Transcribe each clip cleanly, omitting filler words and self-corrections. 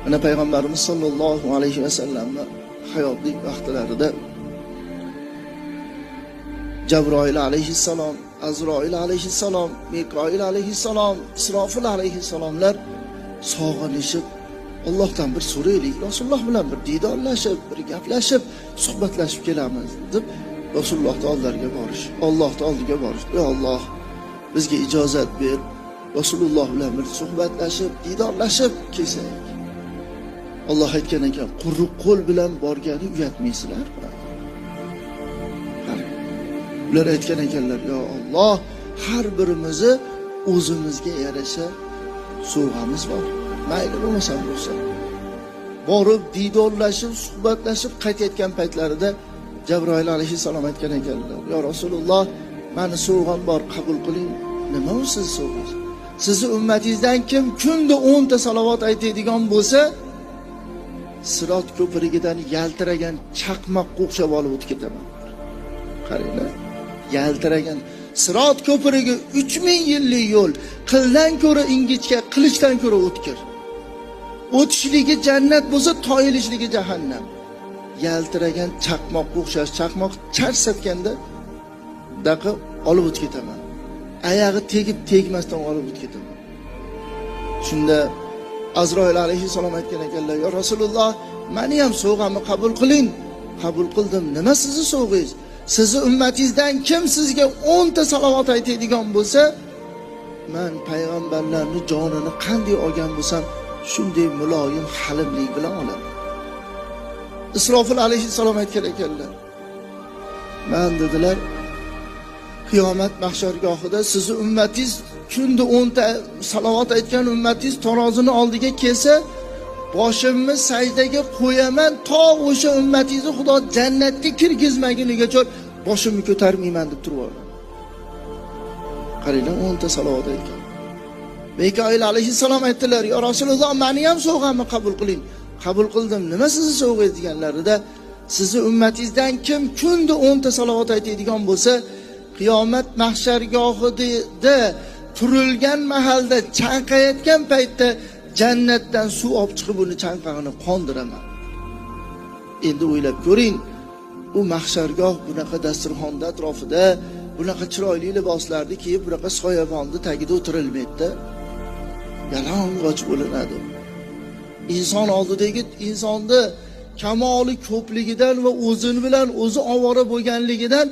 Ana Payg'ambarimiz sollallohu alayhi vasallamning hayotlik vaqtlarida Jabroil alayhissalom, Azroil alayhissalom, Mikoil alayhissalom, Isrofil alayhissalomlar sog'inishib Allohdan bir so'raylik, Rasululloh bilan bir didorlashib, bir gaplashib, suhbatlashib kelamiz deb Rasulullohning oldilariga borish, Allohning oldiga borish. Ey Alloh, bizga ijozat ber, Rasululloh bilan bir suhbatlashib, didorlashib kelsak. Alloh aytgan ekan, quruq qo'l bilan borgani uyatmaysizlar. Ular aytgan ekanlar, yo Alloh, har birimizni o'zimizga yarasha sovg'amiz bor. Mayli bo'lmasa bo'lsin. Borib didorlashib, suhbatlashib qaytayotgan paytlarida Jabroil alayhissalom aytgan ekanlar, yo Rasululloh, meni sovg'am bor, qabul qiling. Nima u siz sovg'angiz? Sizni ummatingizdan kim kunda 10 ta salovat aytadigan bo'lsa, Sirot ko'pirigidan yaltiragan chaqmoqqa o'xshab olib o'tib ketaman. Qaranglar, yaltiragan Sirot ko'pirigi 3000 yillik yo'l, qildan ko'ra ingichka, qilichdan ko'ra o'tkir. O'tishligi jannat bo'lsa, toyilishligi jahannam. Yaltiragan chaqmoqqa o'xshash, chaqmoq charsatganda daqa olib o'tib ketaman. Oyog'i tegib tegmasdan olib o'tib ketaman. Shunda Azroil alayhissalom aytgan ekanlar, yo Rasululloh, meni ham sovg'amni qabul qiling. Qabul qildim. Nima sizni sovg'ingiz? Sizni ummatingizdan kim sizga 10 ta salovat aytadigan bo'lsa, men payg'ambarlarning jonini qanday olgan bo'lsam, shunday muloyim halimlik bilan olaman. Isrofil alayhissalom aytgan ekanlar, men dedilar, qiyomat mahshargohida sizni ummatingiz kunda 10 ta salovat aytgan ummatingiz tarozini oldiga kelsa, boshimni sajdaga qo'yaman, to o'sha ummatingizni Xudo jannatga kirgizmagunigacha boshimni ko'tarmayman deb turibman. Qaranglar, 10 ta salovat aytgan. Mikoil alayhissalom aytdilar, yo Rasululloh, meni ham sovg'amni qabul qiling. Qabul qildim. Nima sizni sovg'ingiz deganlarida, sizni ummatingizdan kim kunda 10 ta salovat aytadigan bo'lsa, qiyomat mahshargohida turilgan mahalda chanqayotgan paytda jannatdan suv olib chiqib uni chanqog'ini qondiraman. Endi o'ylab ko'ring, u mahshargoh bunaqa dasturxonda atrofida, bunaqa chiroyli liboslarni kiyib, bunaqa soyabonni tagida o'tirilmaydi. Yalang'och bo'linadi. Inson oldidagi insonni kamoli ko'pligidan va o'zini bilan o'zi ovora bo'lganligidan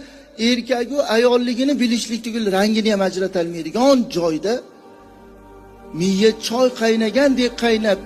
erkak va ayolligini bilishlik tugul rangini ham ajrata olmaydigan joyda miya choy qaynagandek qaynab